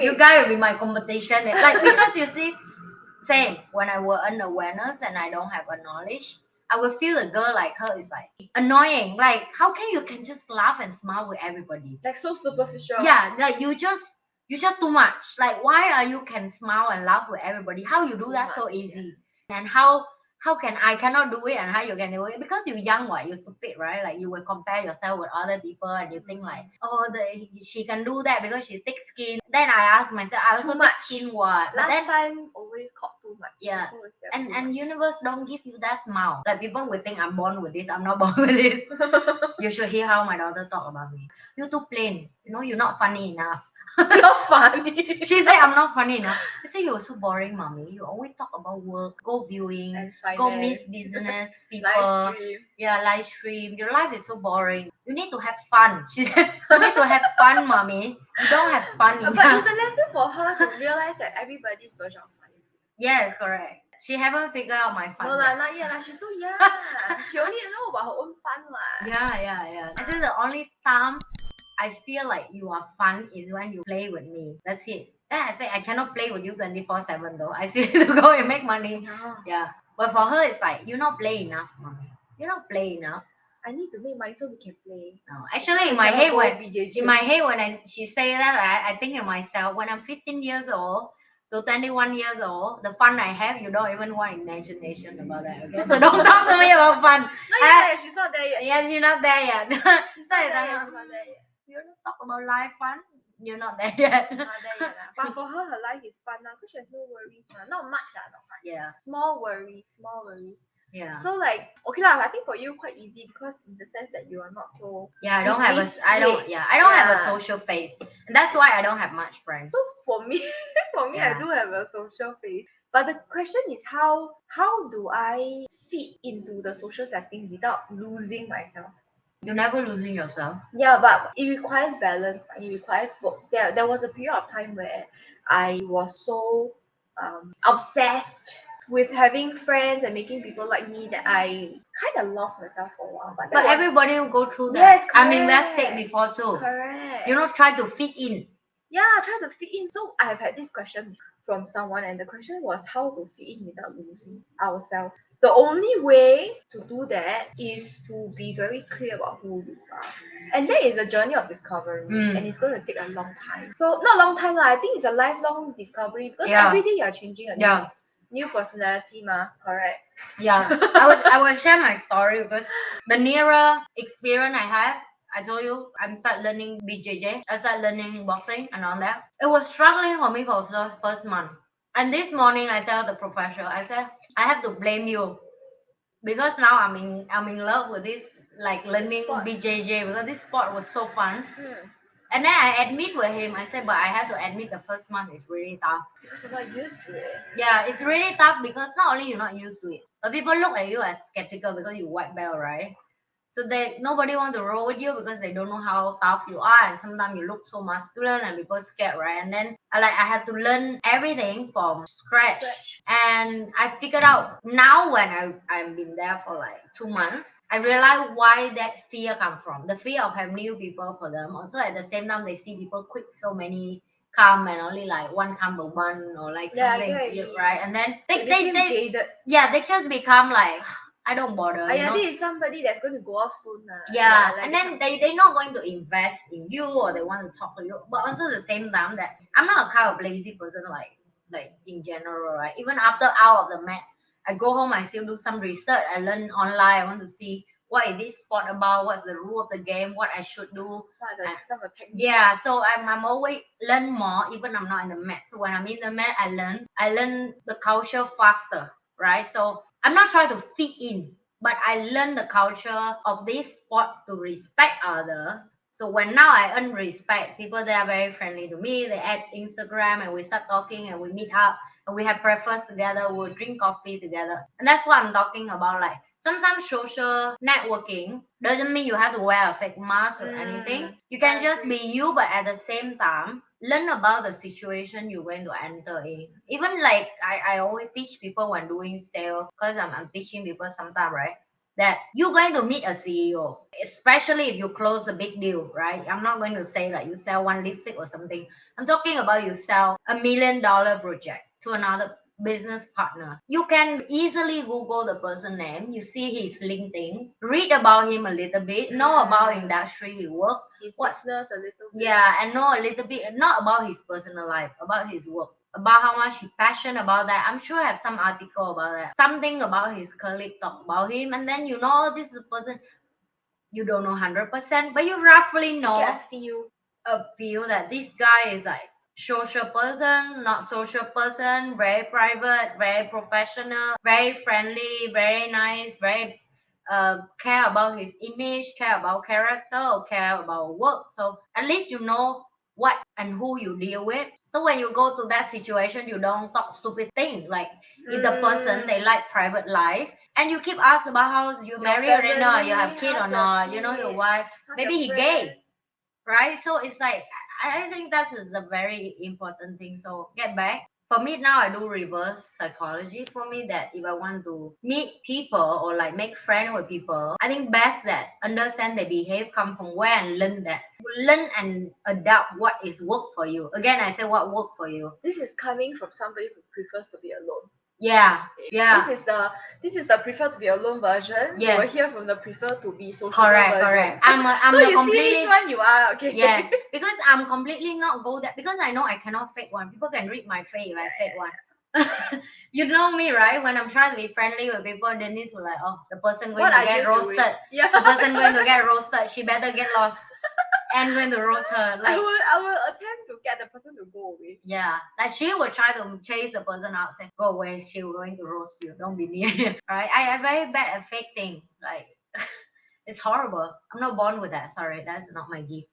You guys will be my competition. Like, because you see, same, when I were unawareness and I don't have a knowledge, I will feel a girl like her is like annoying. Like, how can you can just laugh and smile with everybody? Like so superficial. Yeah, like you just too much. Like, why are you can smile and laugh with everybody? How you do that so easy? And how can I cannot do it and how you can do it? Because you're young, what, you're stupid, right? Like, you will compare yourself with other people and you think like, oh, she can do that because she thick skin. Then I ask myself, I also Too thick much. skin what? But Last then time always caught too much. yeah, Always say and too and much. universe don't give you that smile. Like, people will think I'm born with this, I'm not born with this. You should hear how my daughter talk about me. You're too plain, you're not funny enough. Not funny. She said I'm not funny enough. I say you're so boring, mommy. You always talk about work, go viewing, And go finance. meet business people. Live stream. Yeah, live stream. Your life is so boring. You need to have fun. She said, you need to have fun, mommy. You don't have fun But enough. it's a lesson for her to realize that everybody's version of fun is Yes, correct. She haven't figured out my fun no yet. lah, not yet lah. She's so young. She only know about her own fun lah. Yeah. I said the only time I feel like you are fun is when you play with me. That's it. Then I say I cannot play with you 24/7 though. I still need to go and make money. No. Yeah. But for her it's like, you're not play enough, mommy. You're not play enough. I need to make money so we can play. No. Actually in my head when she say that, right, I think to myself, when I'm 15 years old to 21 years old, the fun I have, you don't even want imagination about that, okay? So don't talk to me about fun. She's not there yet. Yes, you're not there yet. She's not there yet. She's not there yet. You don't talk about life fun. You're not there yet. Not there yet lah. But for her life is fun now because she has no worries lah. Not much. Yeah. Small worries. Yeah. So like, okay lah, I think for you quite easy because in the sense that you are not so. Yeah, I don't have a social face, and that's why I don't have much friends. So for me, Yeah. I do have a social face. But the question is how do I fit into the social setting without losing myself? You're never losing yourself. Yeah, but it requires balance. It requires both. There was a period of time where I was so obsessed with having friends and making people like me that I kind of lost myself for a while. But everybody will go through that. Yes, I'm in that correct. state before too. Correct. Try to fit in. Yeah, try to fit in. So I have had this question from someone, and the question was how to fit in without losing ourselves. The only way to do that is to be very clear about who you are. And that is a journey of discovery, and it's going to take a long time. So not a long time, I think it's a lifelong discovery because every day you're changing a new personality, correct? Yeah, I will share my story because the nearer experience I have, I told you, I'm start learning BJJ. I start learning boxing and all that. It was struggling for me for the first month. And this morning, I tell the professor, I said, I have to blame you because now I'm in love with this, like learning BJJ because this sport was so fun. And then I admit with him, I said, but I have to admit the first month is really tough. Because you're not used to it. Yeah, it's really tough because not only you're not used to it, but people look at you as skeptical because you white belt, right? So nobody want to roll with you because they don't know how tough you are, and sometimes you look so masculine and people scared, right? And then I have to learn everything from scratch. And I figured out now when I've been there for like 2 months, I realized why that fear come from. The fear of having new people for them. Also at the same time they see people quit so many come and only like one come per one or like something, right? And then they jaded. Yeah, they just become like, I don't bother. This is somebody that's going to go off soon. Yeah, and then they're not going to invest in you or they want to talk to you. But also at the same time that I'm not a kind of lazy person like in general, right? Even after out of the mat, I go home, I still do some research. I learn online. I want to see what is this sport about, what's the rule of the game, what I should do. Some of the techniques. Yeah, so I'm always learn more even I'm not in the mat. So when I'm in the mat, I learn the culture faster, right? So I'm not trying to fit in, but I learn the culture of this sport to respect other. So when now I earn respect, people they are very friendly to me. They add Instagram and we start talking and we meet up and we have breakfast together. We'll drink coffee together, and that's what I'm talking about. Like sometimes social networking doesn't mean you have to wear a fake mask or anything. You can just be you, but at the same time learn about the situation you're going to enter in. Even like I always teach people when doing sales because I'm teaching people sometimes, right? that you're going to meet a CEO, especially if you close a big deal, right? I'm not going to say that you sell one lipstick or something. I'm talking about you sell $1 million project to another business partner. You can easily Google the person name. You see his LinkedIn, read about him a little bit, know about industry he work, His what business a little bit. yeah, and know a little bit, not about his personal life, about his work, about how much he passionate about that. I'm sure I have some article about that. Something about his colleague talk about him, and then you know this is a person you don't know 100%, but you roughly know Get a feel. a feel that this guy is like social person, not social person, very private, very professional, very friendly, very nice, very care about his image, care about character, or care about work. So at least you know what and who you deal with. So when you go to that situation, you don't talk stupid things. Like if the person they like private life, and you keep asking about how you married or not, you have kid or how's your not, you know your kid? wife, How's maybe your he friend? gay, right? So it's like I think that is a very important thing. So get back. For me now, I do reverse psychology. For me, that if I want to meet people or like make friends with people, I think best that understand their behavior, come from where, and learn that, learn and adapt what is work for you. Again, I say what work for you. This is coming from somebody who prefers to be alone. Yeah, yeah. This is the prefer to be alone version. You will Yes. hear from the prefer to be social Correct, version. correct. I'm So the you see completely which one you are, okay? yeah, because I'm completely not go that, because I know I cannot fake one. People can read my face if I fake one. You know me, right? When I'm trying to be friendly with people, Denise will like, oh, the person going What to are get you roasted. doing? Yeah. The person going to get roasted. She better get lost. And going to roast her. Like I will attempt to get the person to go away. yeah, like she will try to chase the person out, say, go away. She will going to roast you. Don't be near. Right? I am very bad at fake things. Like it's horrible. I'm not born with that. Sorry, that's not my gift.